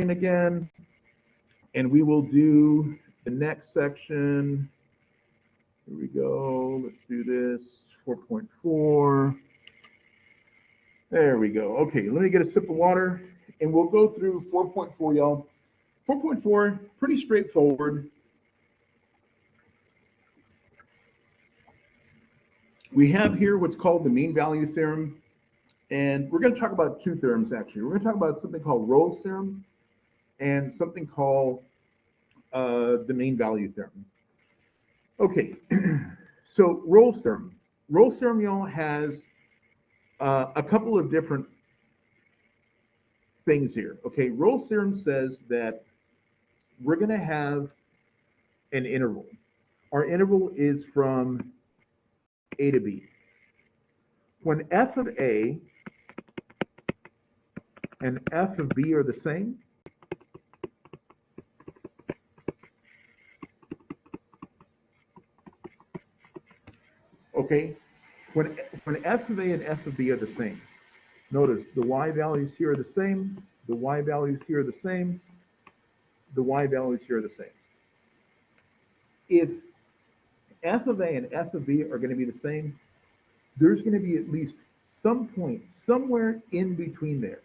again, and we will do the next section. Here we go. Let's do this. 4.4. There we go. Okay, let me get a sip of water, and we'll go through 4.4, y'all. 4.4, pretty straightforward. We have here what's called the mean value theorem, and we're going to talk about two theorems, actually. We're going to talk about something called Rolle's theorem and something called the mean value theorem. Okay, so Rolle's theorem. Rolle's theorem, y'all, has a couple of different things here. Okay, Rolle's theorem says that we're going to have an interval. Our interval is from A to B. When f of A and f of B are the same, okay, when f of A and f of B are the same, notice the y values here are the same, the y values here are the same, the y values here are the same. If f of A and f of B are going to be the same, there's going to be at least some point somewhere in between there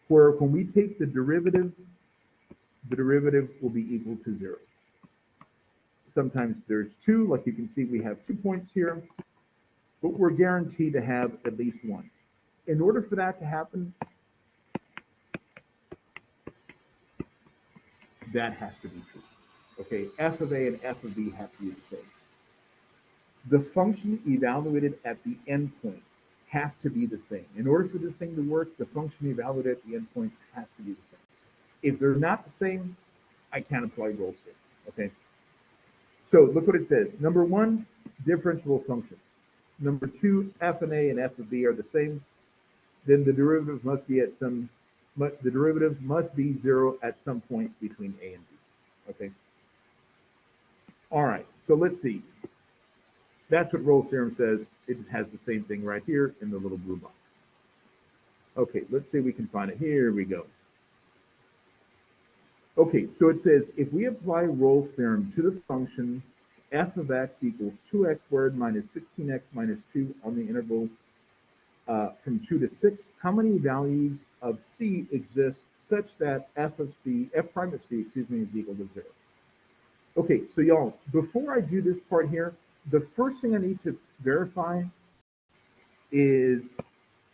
where when we take the derivative will be equal to 0. Sometimes there's 2, like you can see we have 2 points here, but we're guaranteed to have at least 1. In order for that to happen, that has to be true. Okay, f of A and f of B have to be the same. The function evaluated at the endpoints have to be the same. In order for this thing to work, the function evaluated at the endpoints has to be the same. If they're not the same, I can't apply Rolle's theorem. Okay. So look what it says. Number 1, differentiable function. Number 2, f of A and f of B are the same. Then the derivative must be at some. The derivative must be 0 at some point between A and B. Okay. All right. So let's see. That's what Rolle's theorem says. It has the same thing right here in the little blue box. Okay, let's see if we can find it. Here we go. Okay, so it says if we apply Rolle's theorem to the function f of x equals 2x squared minus 16x minus 2 on the interval from 2 to 6, how many values of c exist such that f prime of c, excuse me, is equal to 0? Okay, so y'all, before I do this part here, the first thing I need to verify is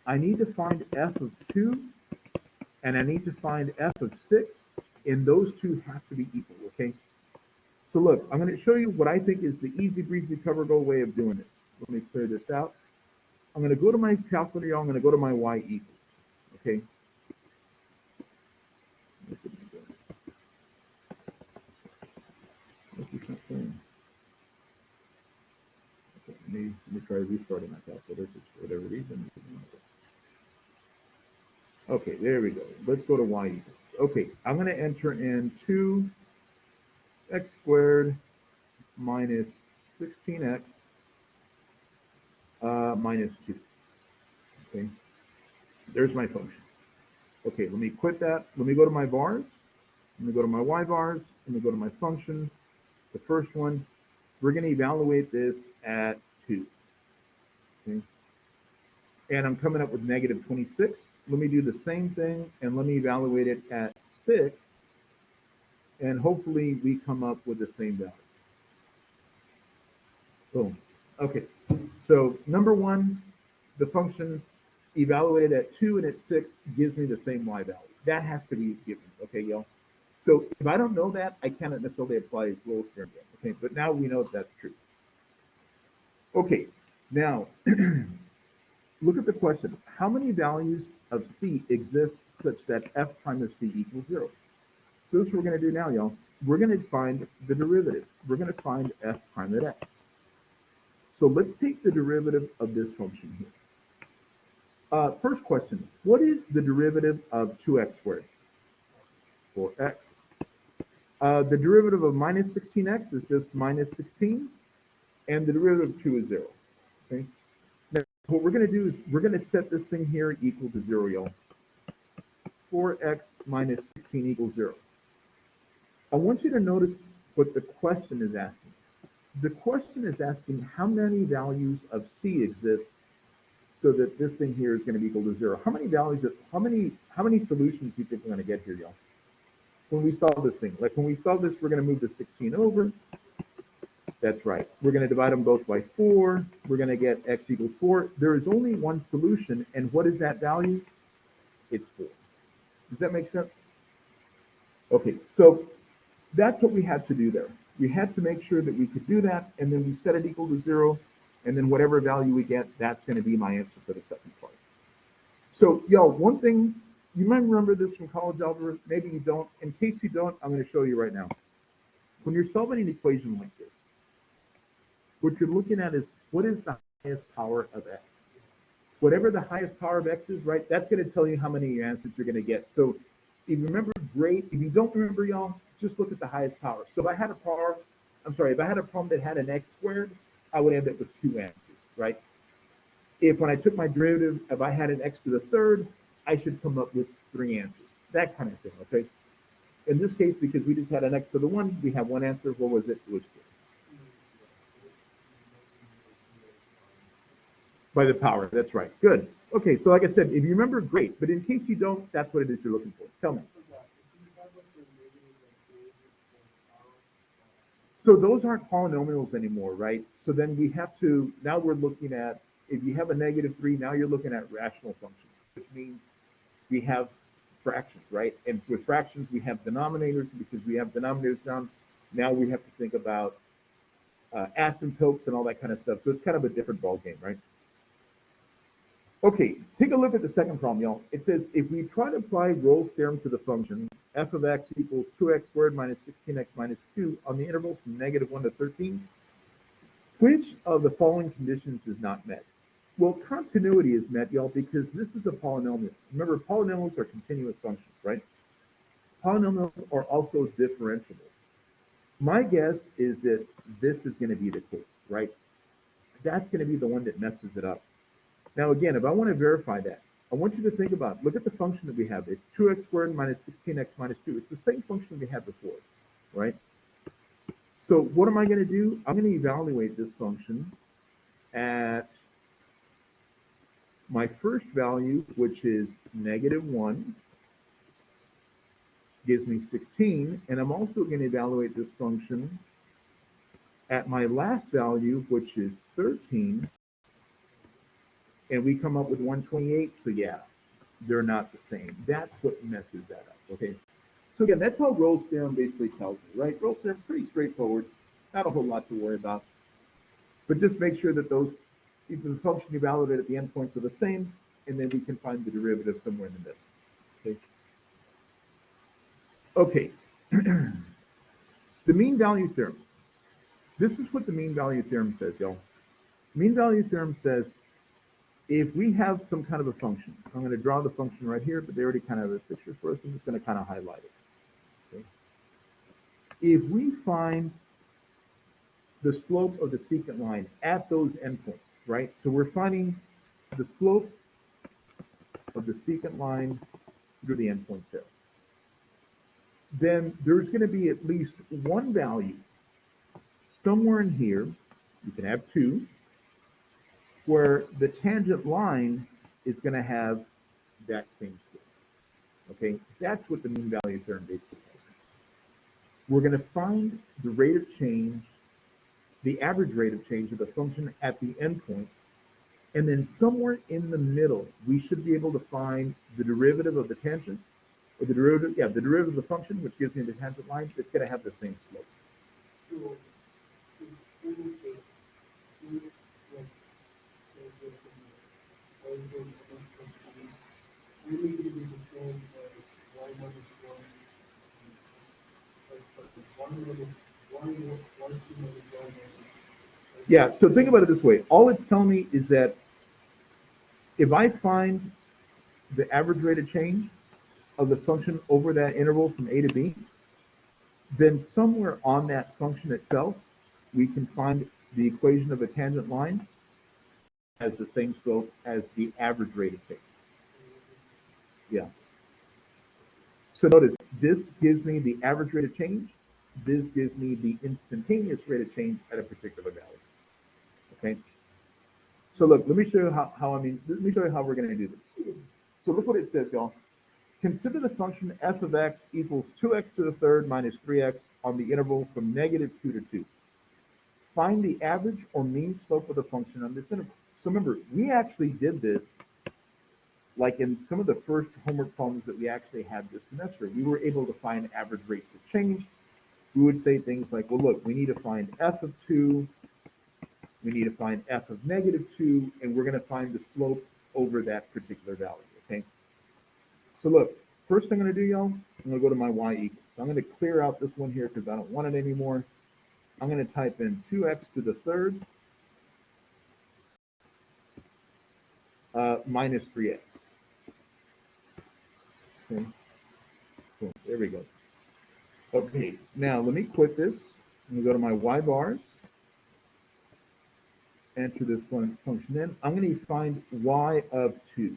I need to find f of 2 and I need to find f of 6, and those two have to be equal, okay? So look, I'm going to show you what I think is the easy breezy cover go way of doing this. Let me clear this out. I'm going to go to my calculator, I'm going to go to my y equals, okay? Let me try restarting my calculator for whatever reason. Okay, there we go. Let's go to y equals. Okay, I'm going to enter in 2x squared minus 16x minus 2. Okay, there's my function. Okay, let me quit that. Let me go to my bars. Let me go to my y bars. Let me go to my function. The first one, we're going to evaluate this at 2. Okay, and I'm coming up with negative 26. Let me do the same thing, and let me evaluate it at 6, and hopefully we come up with the same value. Boom. Okay, so number 1, the function evaluated at 2 and at 6 gives me the same y value. That has to be given, okay, y'all? So if I don't know that, I cannot necessarily apply Rolle's theorem yet, okay? But now we know that that's true. Okay, now look at the question. How many values of c exist such that f prime of c equals 0? So that's what we're going to do now, y'all. We're going to find the derivative. We're going to find f prime at x. So let's take the derivative of this function here. First question, what is the derivative of 2x squared? 4x. The derivative of minus 16x is just minus 16, and the derivative of 2 is 0. Okay. Now, what we're going to do is we're going to set this thing here equal to 0, y'all. 4x minus 16 equals 0. I want you to notice what the question is asking. The question is asking how many values of c exist so that this thing here is going to be equal to 0. How many values of, how many solutions do you think we're going to get here, y'all? When we solve this thing, like when we solve this, we're going to move the 16 over. That's right. We're going to divide them both by 4. We're going to get x equals 4. There is only one solution, and what is that value? It's 4. Does that make sense? Okay, so that's what we had to do there. We had to make sure that we could do that, and then we set it equal to 0, and then whatever value we get, that's going to be my answer for the second part. So, y'all, one thing, you might remember this from college algebra, maybe you don't. In case you don't, I'm going to show you right now. When you're solving an equation like this, what you're looking at is what is the highest power of x? Whatever the highest power of x is, right, that's going to tell you how many answers you're going to get. So if you remember, great. If you don't remember, y'all, just look at the highest power. So if I had a problem that had an x squared, I would end up with 2 answers, right? If when I took my derivative, if I had an x to the third, I should come up with 3 answers. That kind of thing, okay? In this case, because we just had an x to the 1, we have 1 answer. What was it? It was 4. By the power, that's right. Good. Okay, so like I said, if you remember, great. But in case you don't, that's what it is you're looking for. Tell me. So those aren't polynomials anymore, right? So then we have to, now we're looking at, if you have a -3, now you're looking at rational functions, which means we have fractions, right? And with fractions, we have denominators. Because we have denominators down, now we have to think about asymptotes and all that kind of stuff. So it's kind of a different ballgame, right? Okay, take a look at the second problem, y'all. It says, if we try to apply Rolle's theorem to the function f of x equals 2x squared minus 16x minus 2 on the interval from -1 to 13, which of the following conditions is not met? Well, continuity is met, y'all, because this is a polynomial. Remember, polynomials are continuous functions, right? Polynomials are also differentiable. My guess is that this is going to be the case, right? That's going to be the one that messes it up. Now, again, if I want to verify that, I want you to think about, look at the function that we have. It's 2x squared minus 16x minus 2. It's the same function we had before, right? So what am I going to do? I'm going to evaluate this function at my first value, which is -1, gives me 16. And I'm also going to evaluate this function at my last value, which is 13. And we come up with 128, so yeah, they're not the same. That's what messes that up, okay? So again, that's how Rolle's theorem basically tells you, right? Rolle's theorem, pretty straightforward, not a whole lot to worry about. But just make sure that those, if the function you validate at the endpoints are the same, and then we can find the derivative somewhere in the middle, okay? Okay, the mean value theorem. This is what the mean value theorem says, y'all. Mean value theorem says, if we have some kind of a function, I'm going to draw the function right here, but they already kind of have a picture for us. I'm just going to kind of highlight it. Okay? If we find the slope of the secant line at those endpoints, right? So we're finding the slope of the secant line through the endpoint there. Then there's going to be at least one value somewhere in here. You can have 2. Where the tangent line is going to have that same slope. Okay, that's what the mean value theorem basically tells us. We're going to find the rate of change, the average rate of change of the function at the endpoint, and then somewhere in the middle, we should be able to find the derivative of the tangent, or the derivative, yeah, the derivative of the function, which gives me the tangent line. It's going to have the same slope. Yeah, so think about it this way. All it's telling me is that if I find the average rate of change of the function over that interval from a to b, then somewhere on that function itself, we can find the equation of a tangent line has the same slope as the average rate of change. Yeah. So notice, This gives me the average rate of change. This gives me the instantaneous rate of change at a particular value. Okay. So look, let me show you let me show you how we're going to do this. So look what it says, y'all. Consider the function f of x equals 2x to the third minus 3x on the interval from -2 to 2. Find the average or mean slope of the function on this interval. So remember, we actually did this like in some of the first homework problems that we actually had this semester. We were able to find average rates of change. We would say things like, well, look, we need to find f of 2, we need to find f of -2, and we're going to find the slope over that particular value, okay? So look, first thing I'm going to do, y'all, I'm going to go to my y equals. So I'm going to clear out this one here because I don't want it anymore. I'm going to type in 2x to the third minus 3x. Okay, cool. There we go. Okay, now let me quit this. I'm going to go to my y bars, enter this function in. I'm going to find y of 2.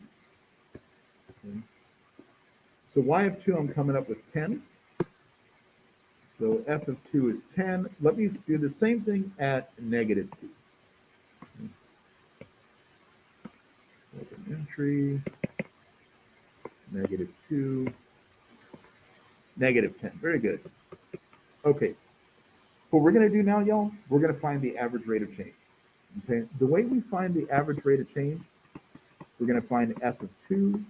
Okay. So y of 2, I'm coming up with 10. So f of 2 is 10. Let me do the same thing at -2. Open entry, -2, -10. Very good. Okay. What we're going to do now, y'all, we're going to find the average rate of change. Okay. The way we find the average rate of change, we're going to find f of 2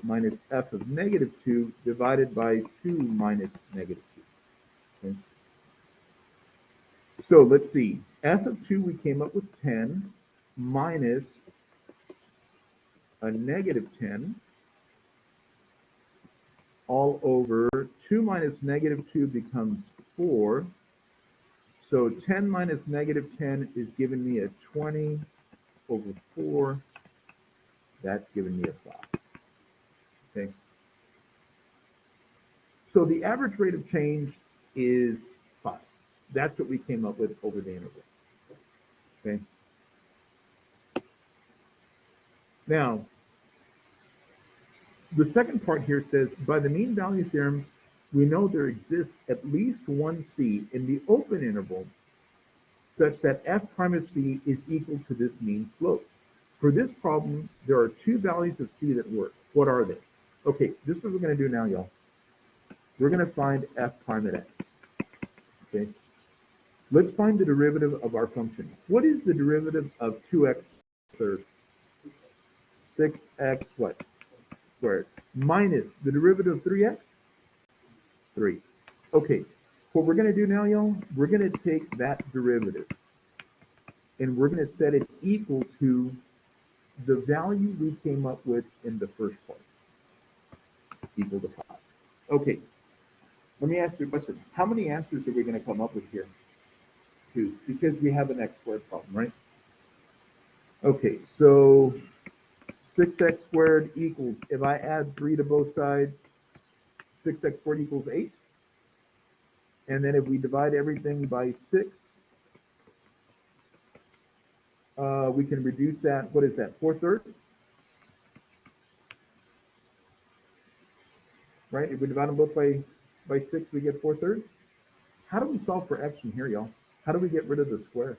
minus f of -2 divided by 2 minus -2. Okay. So let's see. F of 2, we came up with 10 minus a -10 all over 2 minus -2 becomes 4. So 10 minus -10 is giving me a 20 over 4. That's giving me a 5. Okay. So the average rate of change is 5. That's what we came up with over the interval. Okay. Now, the second part here says, by the mean value theorem, we know there exists at least one c in the open interval such that f prime of c is equal to this mean slope. For this problem, there are two values of c that work. What are they? Okay, this is what we're going to do now, y'all. We're going to find f prime at x. Okay. Let's find the derivative of our function. What is the derivative of 2x third? 6x what? Squared. Minus the derivative of 3x? 3. Okay, what we're going to do now, y'all, we're going to take that derivative and we're going to set it equal to the value we came up with in the first part, equal to 5. Okay, let me ask you a question. How many answers are we going to come up with here? 2, because we have an x squared problem, right? Okay, so 6x squared equals, if I add 3 to both sides, 6x squared equals 8. And then if we divide everything by 6, we can reduce that. What is that? 4/3? Right? If we divide them both by 6, we get 4/3. How do we solve for x from here, y'all? How do we get rid of the square?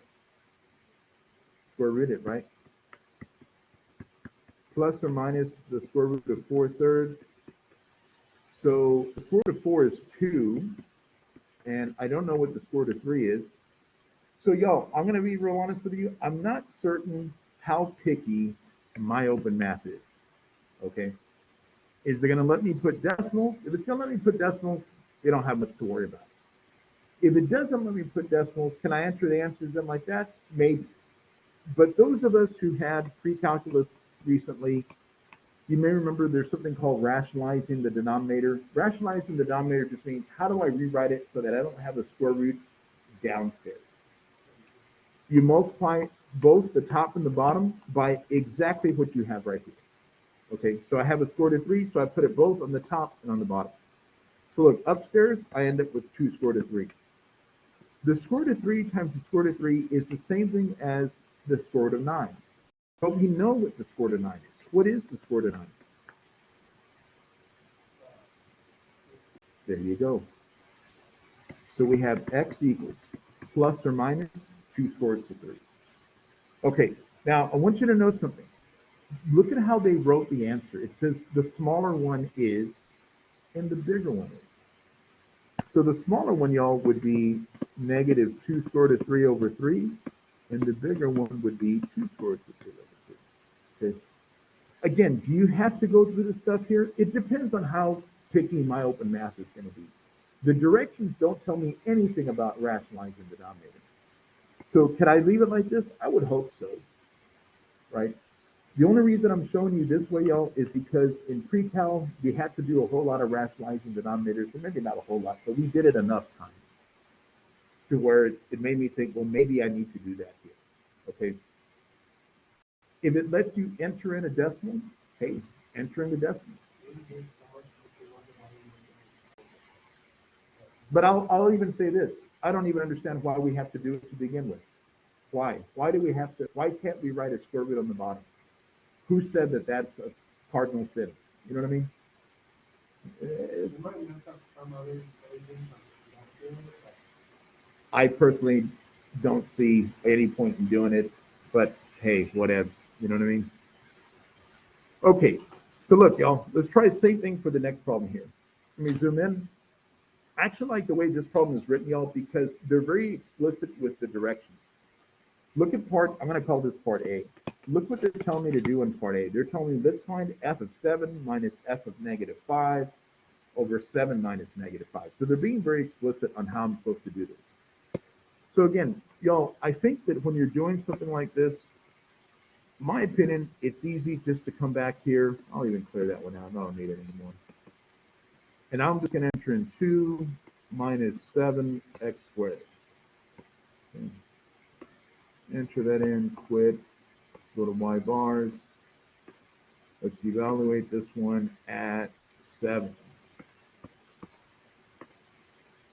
Square root it, right? Plus or minus the square root of 4/3. So the square root of 4 is 2, and I don't know what the square root of 3 is. So y'all, I'm going to be real honest with you. I'm not certain how picky my open math is. Okay? Is it going to let me put decimals? If it's going to let me put decimals, you don't have much to worry about. If it doesn't let me put decimals, can I enter the answers in like that? Maybe. But those of us who had pre-calculus recently, you may remember there's something called rationalizing the denominator. Rationalizing the denominator just means how do I rewrite it so that I don't have the square root downstairs. You multiply both the top and the bottom by exactly what you have right here. Okay, so I have a square root of 3, so I put it both on the top and on the bottom. So look, upstairs, I end up with 2 square root of 3. The square root of 3 times the square root of 3 is the same thing as the square root of 9. But we know what the square root of 9 is. What is the square root of 9? There you go. So we have x equals plus or minus 2 squared to 3. Okay, now I want you to know something. Look at how they wrote the answer. It says the smaller one is and the bigger one is. So the smaller one, y'all, would be negative 2 squared to 3 over 3, and the bigger one would be 2 squared to 3 over 3. Okay. Again, do you have to go through the stuff here? It depends on how picky my open math is going to be. The directions don't tell me anything about rationalizing the denominator. So could I leave it like this? I would hope so, right? The only reason I'm showing you this way, y'all, is because in pre-cal, we had to do a whole lot of rationalizing denominators, or maybe not a whole lot, but we did it enough times to where it made me think, well, maybe I need to do that here, okay? If it lets you enter in a decimal, hey, enter in the decimal. But I'll even say this. I don't even understand why we have to do it to begin with. Why? Why do we have to, why can't we write a square root on the bottom? Who said that that's a cardinal sin? You know what I mean? I personally don't see any point in doing it, but hey, whatever. You know what I mean? Okay, so look, y'all, let's try the same thing for the next problem here. Let me zoom in. I actually like the way this problem is written, y'all, because they're very explicit with the directions. Look at part, I'm going to call this part A. Look what they're telling me to do in part A. They're telling me let's find f of 7 minus f of negative 5 over 7 minus negative 5. So they're being very explicit on how I'm supposed to do this. So again, y'all, I think that when you're doing something like this, my opinion, it's easy just to come back here. I'll even clear that one out. I don't need it anymore. And I'm just going to enter in 2 minus 7x squared. Okay. Enter that in, quit, go to y bars. Let's evaluate this one at 7.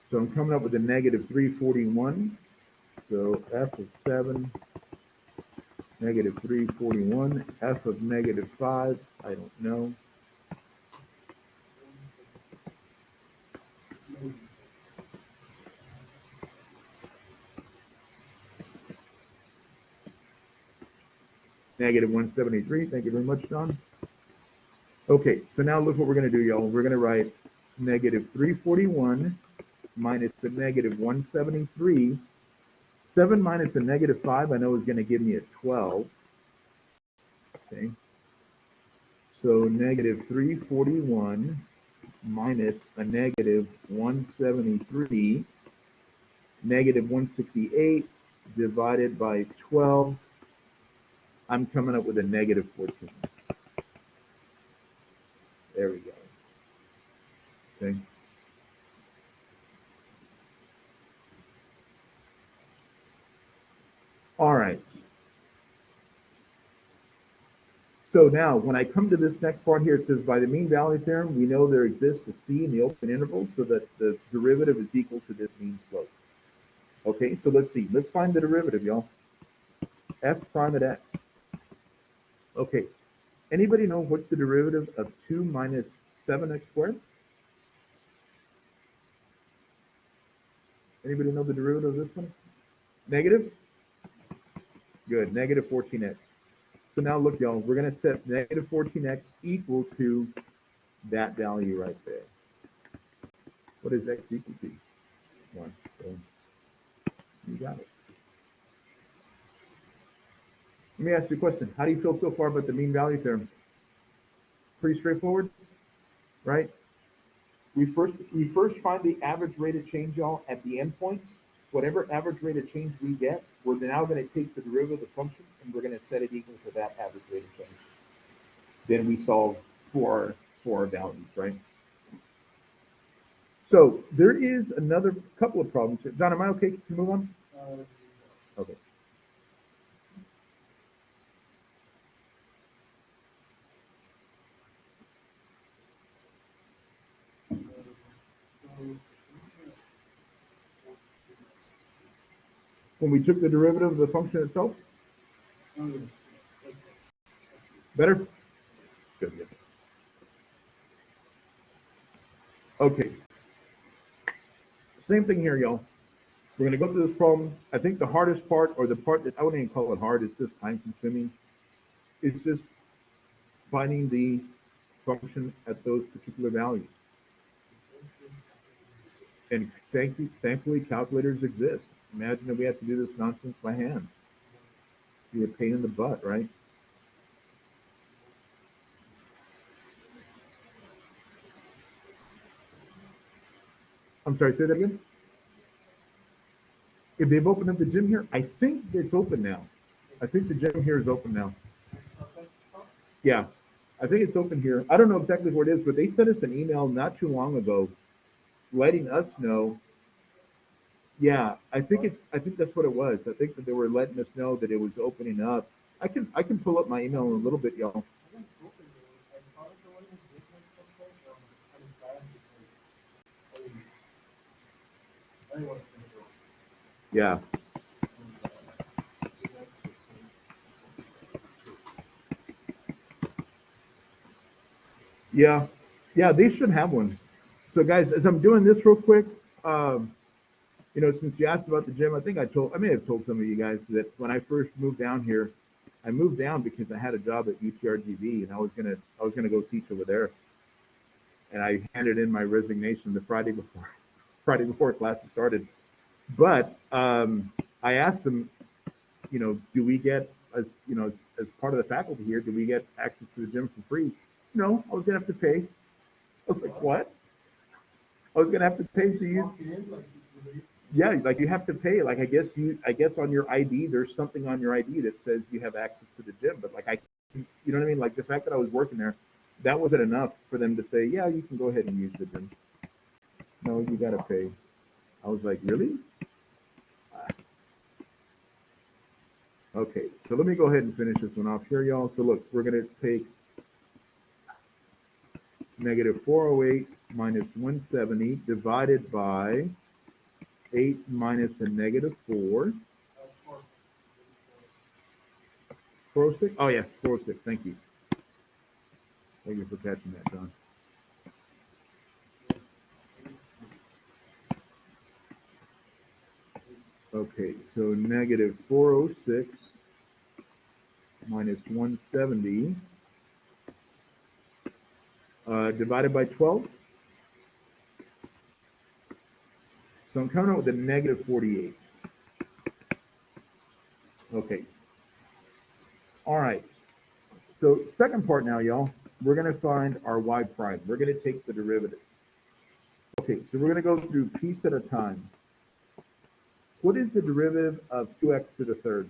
So I'm coming up with a negative 341. So f of 7, negative 341. F of negative 5, I don't know. Negative 173. Thank you very much, John. Okay, so now look what we're going to do, y'all. We're going to write negative 341 minus the negative 173. 7 minus a negative 5, I know is going to give me a 12. Okay. So negative 341 minus a negative 173, negative 168 divided by 12. I'm coming up with a negative 14. There we go. Okay. All right. So now, when I come to this next part here, it says by the mean value theorem, we know there exists a c in the open interval so that the derivative is equal to this mean slope. Okay, so let's see. Let's find the derivative, y'all. F prime at x. Okay. Anybody know what's the derivative of 2 minus 7x squared? Anybody know the derivative of this one? Negative? Good, negative 14x. So now look, y'all, we're going to set negative 14x equal to that value right there. What is x equal to? 1. So you got it. Let me ask you a question. How do you feel so far about the mean value theorem? Pretty straightforward, right? We first find the average rate of change, y'all, at the endpoint. Whatever average rate of change we get, we're now going to take the derivative of the function and we're going to set it equal to that average rate of change. Then we solve for our values, right? So there is another couple of problems here. John, am I okay to move on? Okay. When we took the derivative of the function itself? Better? Good. Okay. Same thing here, y'all. We're going to go through this problem. I think the hardest part, or the part that I wouldn't even call it hard, it's just time consuming. It's just finding the function at those particular values. And thankfully, calculators exist. Imagine if we had to do this nonsense by hand. It'd be a pain in the butt, right? I'm sorry, say that again? If they've opened up the gym here, I think it's open now. I think the gym here is open now. Yeah, I think it's open here. I don't know exactly where it is, but they sent us an email not too long ago letting us know. Yeah, I think that's what it was. I think that they were letting us know that it was opening up. I can pull up my email in a little bit, y'all. Yeah. Yeah. Yeah, they should have one. So guys, as I'm doing this real quick, um, since you asked about the gym, I may have told some of you guys that when I first moved down here, I moved down because I had a job at UTRGV and I was gonna go teach over there. And I handed in my resignation the Friday before Friday before classes started. But I asked them, do we get as part of the faculty here, do we get access to the gym for free? No, I was gonna have to pay. I was like, what? I was gonna have to pay to use. Yeah, like you have to pay. Like I guess on your ID, there's something on your ID that says you have access to the gym. But like you know what I mean? Like the fact that I was working there, that wasn't enough for them to say, yeah, you can go ahead and use the gym. No, you gotta pay. I was like, really? Okay, so let me go ahead and finish this one off here, y'all. So look, we're gonna take negative 408 minus 170 divided by 8 minus a negative 4. 406? Oh, yes, 406. Thank you. Thank you for catching that, John. Okay, so negative 406 minus 170 divided by 12. So I'm coming out with a negative 48. Okay. All right. So second part now, y'all. We're going to find our y prime. We're going to take the derivative. Okay, so we're going to go through piece at a time. What is the derivative of 2x to the third?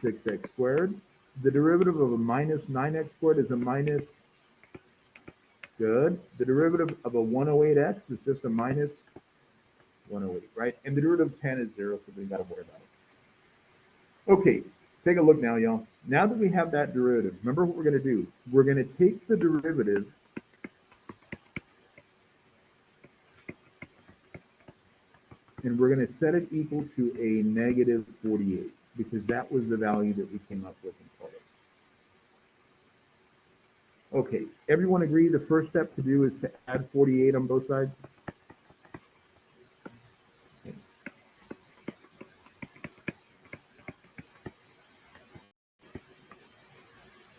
6x squared. The derivative of a minus 9x squared is a minus, good. The derivative of a 108x is just a minus 108, right? And the derivative of 10 is 0, so we got to worry about it. Okay, take a look now, y'all. Now that we have that derivative, remember what we're going to do. We're going to take the derivative and we're going to set it equal to a negative 48 because that was the value that we came up with in total. Okay, everyone agree the first step to do is to add 48 on both sides?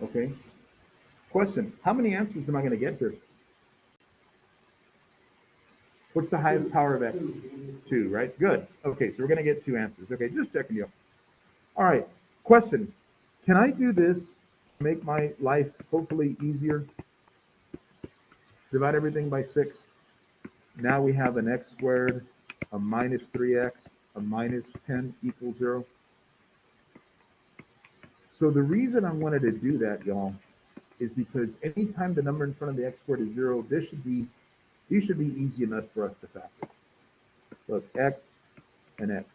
Okay. Question, how many answers am I going to get here? What's the highest power of x? 2, right? Good. Okay, so we're going to get 2 answers. Okay, just checking you. All right, question. Can I do this to make my life hopefully easier? Divide everything by 6. Now we have an x squared, a minus 3x, a minus 10 equals 0. So the reason I wanted to do that, y'all, is because anytime the number in front of the x squared is 0, these should be easy enough for us to factor. Look, x and x.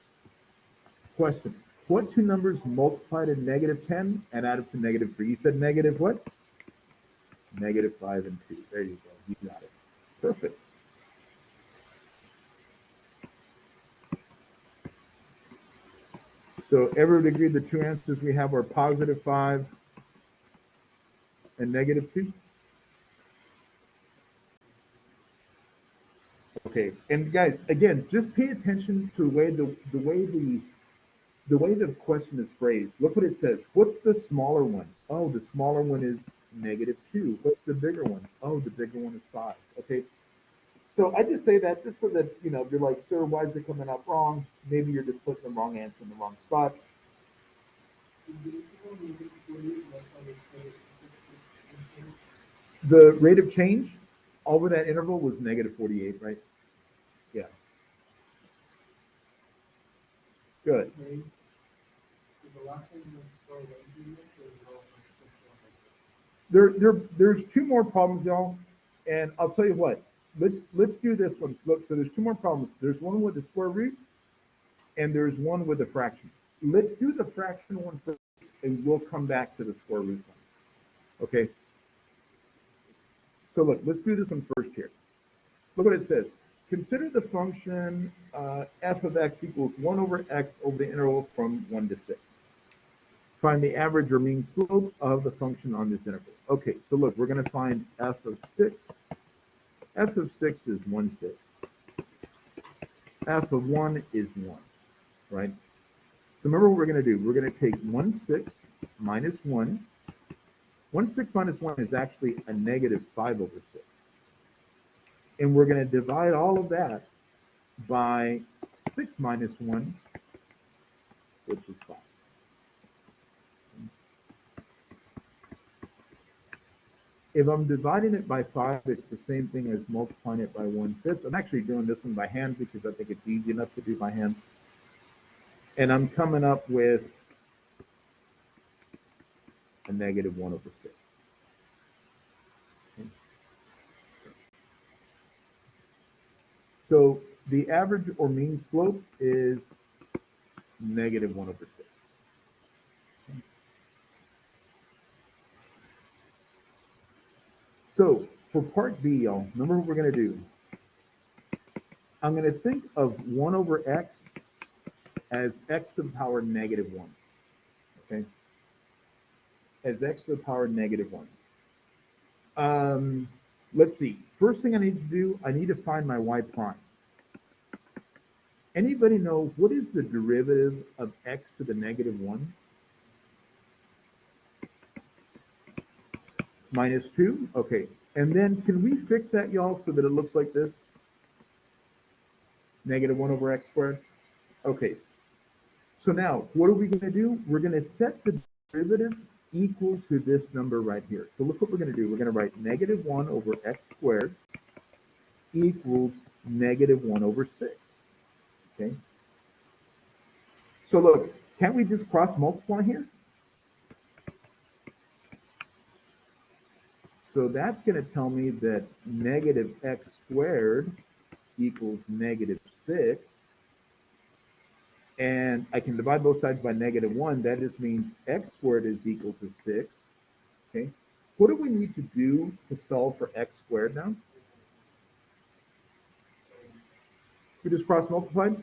Question, what two numbers multiplied in negative 10 and added to negative 3? You said negative what? Negative 5 and 2. There you go. You got it. Perfect. So everyone agree the two answers we have are positive 5 and negative 2? Okay, and guys, again, just pay attention to the way the question is phrased. Look what it says. What's the smaller one? Oh, the smaller one is -2. What's the bigger one? Oh, the bigger one is 5. Okay, so I just say that just so that you're like, sir, why is it coming up wrong? Maybe you're just putting the wrong answer in the wrong spot. The rate of change over that interval was -48, right? Yeah, good. There's two more problems, y'all, and I'll tell you what. Let's do this one. Look, so there's two more problems. There's one with the square root, and there's one with the fraction. Let's do the fraction one first, and we'll come back to the square root one. Okay. So look, let's do this one first here. Look what it says. Consider the function f of x equals 1 over x over the interval from 1 to 6. Find the average or mean slope of the function on this interval. Okay, so look, we're going to find f of 6. F of 6 is 1, 6. F of 1 is 1, right? So remember what we're going to do. We're going to take 1, 6 minus 1. 1, 6 minus 1 is actually a -5 over 6. And we're going to divide all of that by 6 minus 1, which is 5. If I'm dividing it by 5, it's the same thing as multiplying it by 1/5. I'm actually doing this one by hand because I think it's easy enough to do by hand. And I'm coming up with a -1 over 6. Okay. So the average or mean slope is -1 over 6. So for part B, y'all, remember what we're going to do. I'm going to think of 1 over x as x to the power -1. Okay? As x to the power -1. Let's see. First thing I need to do, I need to find my y prime. Anybody know what is the derivative of x to the -1? -2? Okay. And then can we fix that, y'all, so that it looks like this? -1 over x squared? Okay. So now, what are we going to do? We're going to set the derivative equal to this number right here. So look what we're going to do. We're going to write -1 over x squared equals -1 over 6. Okay. So look, can't we just cross multiply here? So that's going to tell me that -x squared equals -6. And I can divide both sides by -1. That just means x squared is equal to 6. Okay. What do we need to do to solve for x squared now? We just cross multiplied.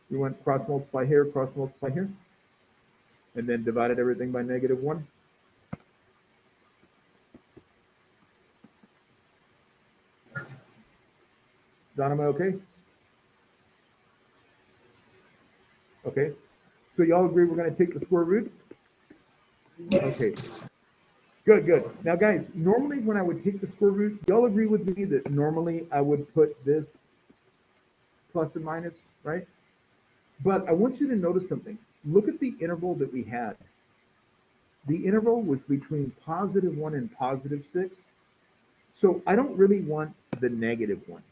We went cross multiply here, cross multiply here, and then divided everything by -1. Don, am I okay? Okay. So y'all agree we're going to take the square root? Okay. Good, good. Now, guys, normally when I would take the square root, y'all agree with me that normally I would put this plus and minus, right? But I want you to notice something. Look at the interval that we had. The interval was between +1 and +6. So I don't really want the -1.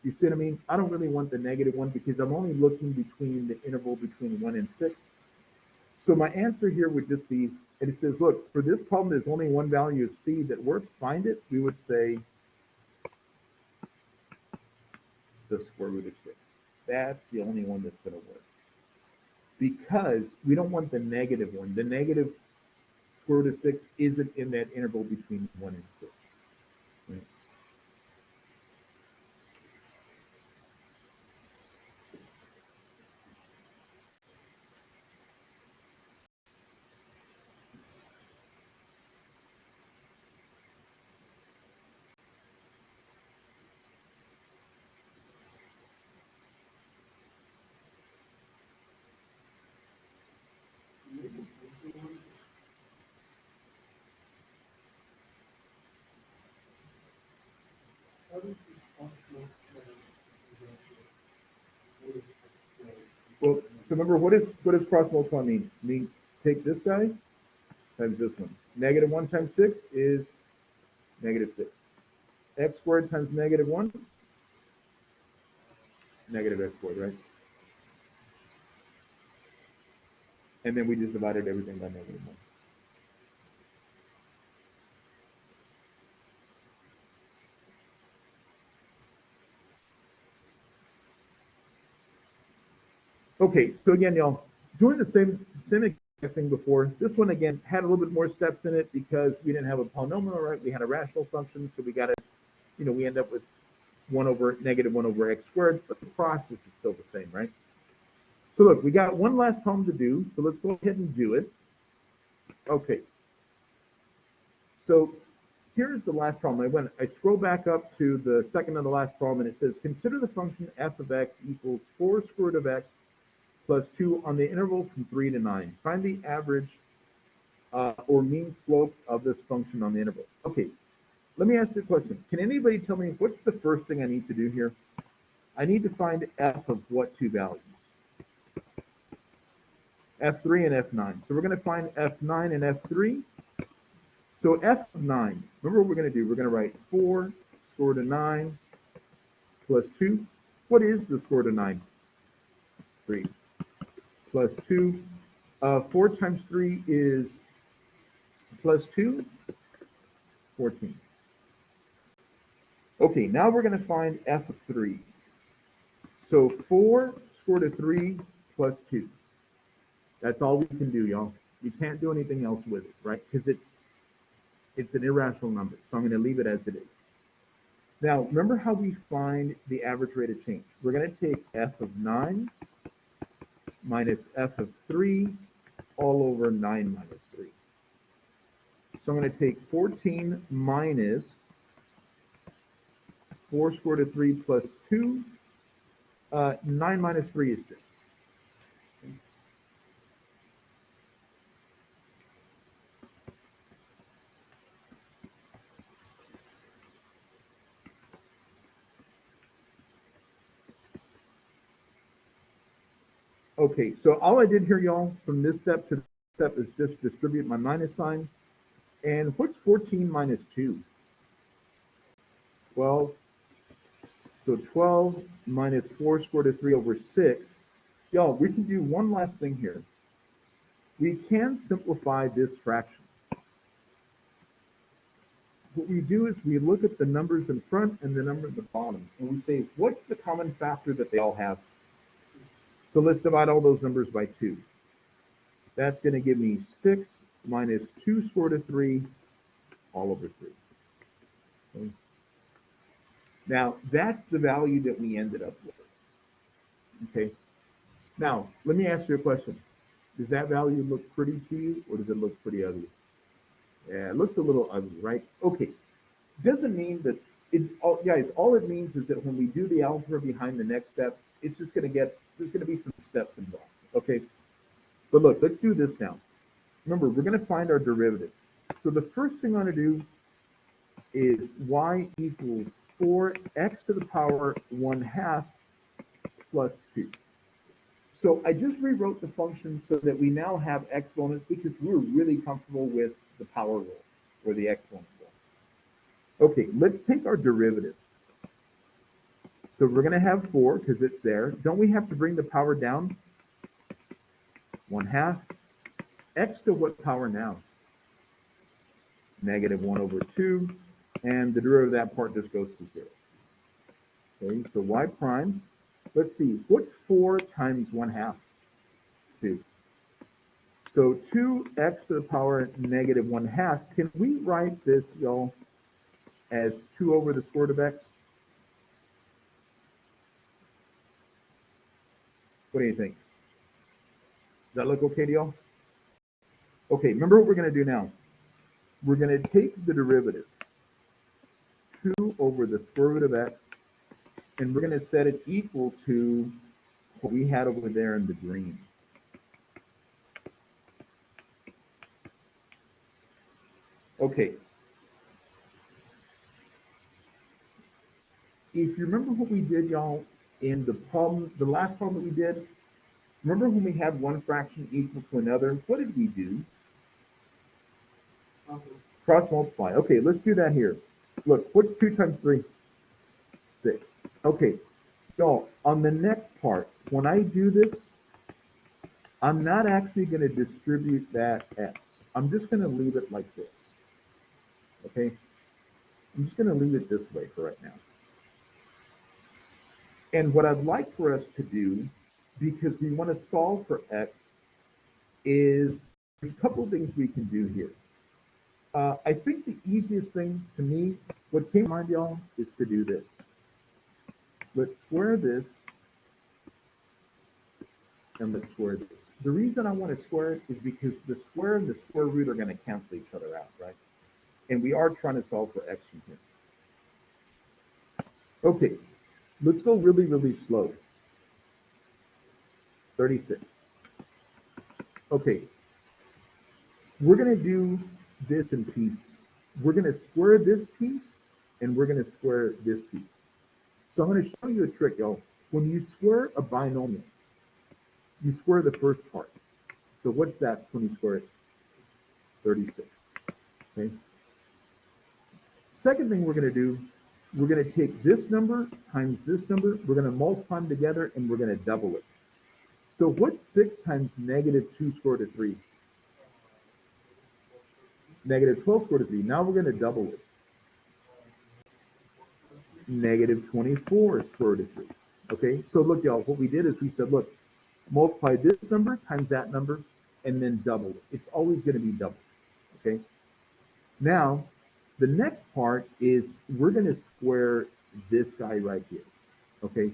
You see what I mean? I don't really want the -1 because I'm only looking between the interval between 1 and 6. So my answer here would just be, and it says, look, for this problem, there's only one value of c that works. Find it. We would say the square root of 6. That's the only one that's going to work. Because we don't want the -1. The negative square root of 6 isn't in that interval between 1 and 6. Right? Well, so remember, what does cross multiply mean? It means take this guy times this one. -1 times 6 is -6. X squared times -1, negative x squared, right? And then we just divided everything by -1. Okay, so again, y'all, doing the same exact thing before. This one again had a little bit more steps in it because we didn't have a polynomial, right? We had a rational function, so we got to, we end up with 1 over x squared, but the process is still the same, right? So look, we got one last problem to do, so let's go ahead and do it. Okay, so here's the last problem. I scroll back up to the second to the last problem, and it says, consider the function f of x equals 4 square root of x plus 2 on the interval from 3 to 9. Find the average or mean slope of this function on the interval. Okay, let me ask you a question. Can anybody tell me what's the first thing I need to do here? I need to find f of what two values? F3 and F9. So we're going to find F9 and F3. So F9, remember what we're going to do? We're going to write 4 square root of 9 plus 2. What is the square root of 9? 3 plus 2. 4 times 3 is plus 2, 14. Okay, now we're going to find f of 3. So 4 square root of 3 plus 2. That's all we can do, y'all. You can't do anything else with it, right? Because it's an irrational number, so I'm going to leave it as it is. Now, remember how we find the average rate of change? We're going to take f of 9 minus f of 3 all over 9 minus 3. So I'm going to take 14 minus 4 square root of 3 plus 2. 9 minus 3 is 6. Okay, so all I did here, y'all, from this step to this step is just distribute my minus sign. And what's 14 minus 2? 12. So 12 minus 4 square root of 3 over 6. Y'all, we can do one last thing here. We can simplify this fraction. What we do is we look at the numbers in front and the number at the bottom, and we say, what's the common factor that they all have? So let's divide all those numbers by 2. That's going to give me 6 minus 2 square root of 3 all over 3. Okay. Now, that's the value that we ended up with. Okay. Now, let me ask you a question. Does that value look pretty to you, or does it look pretty ugly? Yeah, it looks a little ugly, right? Okay. Doesn't mean that guys, all it means is that when we do the algebra behind the next step, it's just going to there's going to be some steps involved. Okay. But look, let's do this now. Remember, we're going to find our derivative. So the first thing I'm going to do is y equals 4x to the power 1/2 plus 2. So I just rewrote the function so that we now have exponents because we're really comfortable with the power rule or the exponent rule. Okay, let's take our derivative. So we're going to have 4 because it's there. Don't we have to bring the power down? 1/2. X to what power now? -1 over 2. And the derivative of that part just goes to 0. Okay, so y prime. Let's see, what's 4 times 1/2? 2. So 2x to the power -1/2. Can we write this, y'all, as 2 over the square root of x? What do you think? Does that look okay to y'all? Okay, remember what we're going to do now. We're going to take the derivative, 2 over the square root of x, and we're going to set it equal to what we had over there in the green. Okay. if you remember what we did, y'all, in the problem, the last problem that we did, remember when we had one fraction equal to another, what did we do? Cross multiply. Okay, let's do that here. Look, what's 2 times 3? 6. Okay, y'all, on the next part, when I do this, I'm not actually going to distribute that x. I'm just going to leave it like this. Okay? I'm just going to leave it this way for right now. And what I'd like for us to do, because we want to solve for x, is there's a couple of things we can do here. I think the easiest thing to me, what came to mind, y'all, is to do this. Let's square this, and let's square this. The reason I want to square it is because the square and the square root are going to cancel each other out, right? And we are trying to solve for x from here. Okay, let's go really, really slow. 36. Okay, we're going to do this in pieces. We're going to square this piece, and we're going to square this piece. So I'm going to show you a trick, y'all. When you square a binomial, you square the first part. So what's that when you square it? 36. Okay. Second thing we're going to do, we're going to take this number times this number, we're going to multiply them together, and we're going to double it. So what's 6 times negative 2 squared root of 3? Negative 12 squared root of 3. Now we're going to double it. Negative 24 square root of 3. Okay, so look, y'all, what we did is we said, look, multiply this number times that number, and then double it. It's always going to be double. Okay, now the next part is we're going to square this guy right here. Okay,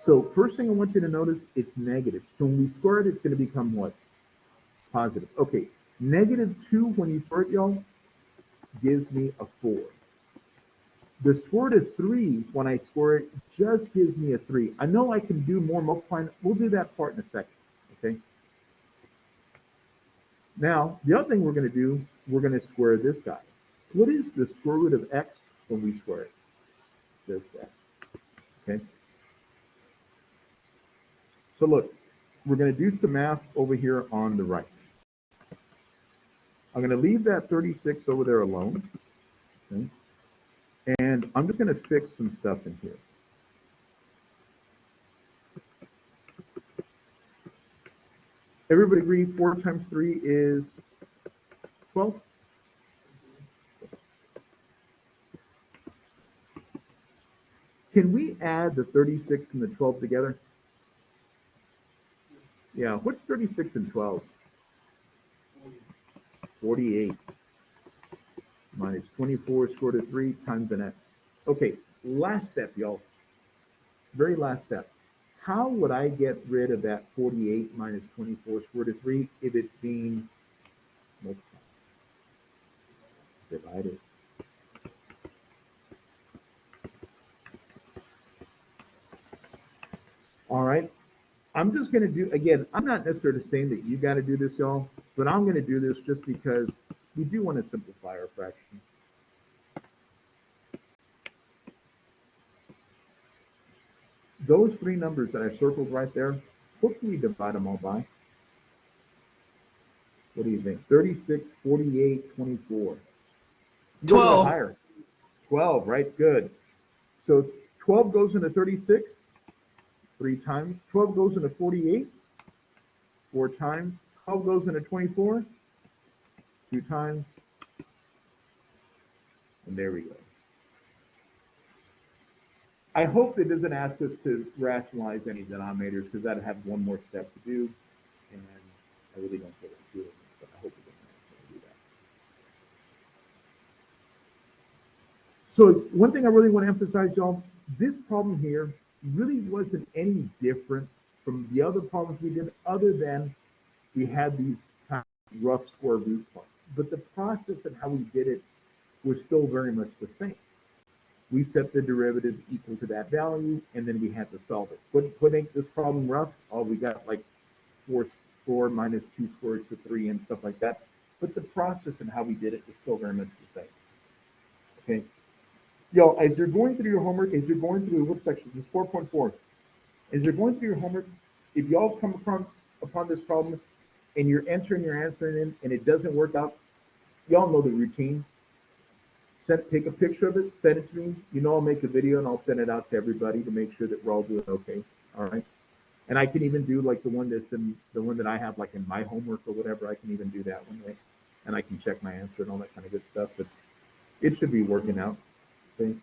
so first thing I want you to notice, it's negative. So when we square it, it's going to become what? Positive. Okay, negative 2 when you square it, y'all, gives me a 4. The square root of 3, when I square it, just gives me a 3. I know I can do more multiplying. We'll do that part in a second, okay? Now, the other thing we're going to do, we're going to square this guy. What is the square root of x when we square it? This x, okay? So look, we're going to do some math over here on the right. I'm going to leave that 36 over there alone, okay? And I'm just going to fix some stuff in here. Everybody agree 4 times 3 is 12? Can we add the 36 and the 12 together? Yeah, what's 36 and 12? 48 minus 24 square root of 3 times an x. Okay, last step, y'all. Very last step. How would I get rid of that 48 minus 24 square root of 3 if it's being multiplied? Divided. All right. I'm just going to do, again, I'm not necessarily saying that you got to do this, y'all, but I'm going to do this just because we do want to simplify our fraction. Those 3 numbers that I circled right there, what can we divide them all by? What do you think? 36, 48, 24. You go a little higher. 12, right? Good. So 12 goes into 36 3 times. 12 goes into 48 4 times. 12 goes into 24 2 times. And there we go. I hope it doesn't ask us to rationalize any denominators because that'd have one more step to do, and I really don't feel like doing it, but I hope it doesn't ask us to do that. So one thing I really want to emphasize, y'all, this problem here really wasn't any different from the other problems we did, other than we had these kind of rough square root parts. But the process and how we did it was still very much the same. We set the derivative equal to that value, and then we had to solve it. What makes this problem rough? Oh, we got like 4 minus 2 squared to 3 and stuff like that. But the process and how we did it is still very much the same. Okay. Y'all, as you're going through your homework, as you're going through what section? It's 4.4. As you're going through your homework, if y'all come upon this problem and you're entering your answer in and it doesn't work out, y'all know the routine. Take a picture of it, send it to me. You know I'll make a video and I'll send it out to everybody to make sure that we're all doing okay. All right. And I can even do like the one that I have like in my homework or whatever. I can even do that one, right? And I can check my answer and all that kind of good stuff. But it should be working out. Okay.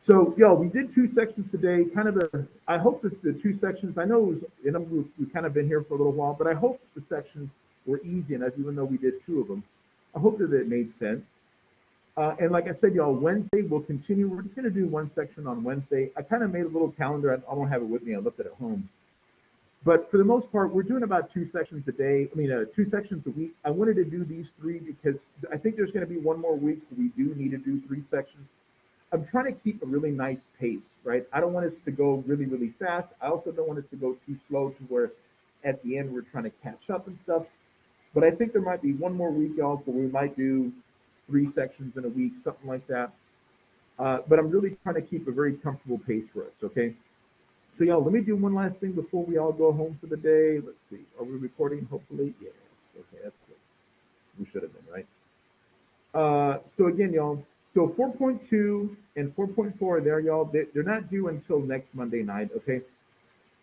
So, yo, we did two sections today. Kind of a, I hope that the two sections, I know, we've kind of been here for a little while, but I hope the sections were easy enough, even though we did two of them. I hope that it made sense. And like I said, y'all, Wednesday we'll continue. We're just going to do one section on Wednesday. I kind of made a little calendar. I don't have it with me. I left it at home. But for the most part, we're doing about two sections a day. I mean, two sections a week. I wanted to do these three because I think there's going to be one more week where we do need to do three sections. I'm trying to keep a really nice pace, right? I don't want us to go really, really fast. I also don't want us to go too slow to where at the end we're trying to catch up and stuff. But I think there might be one more week, y'all, where we might do three sections in a week, something like that. But I'm really trying to keep a very comfortable pace for us, okay? So, y'all, let me do one last thing before we all go home for the day. Let's see. Are we recording? Hopefully, yes. Okay, that's good. We should have been, right? So again, y'all, so 4.2 and 4.4 there, y'all, they're not due until next Monday night, okay?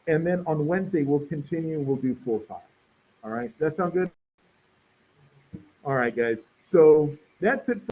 And then on Wednesday, we'll continue, we'll do 4.5. All right, that sound good? All right, guys. So that's it.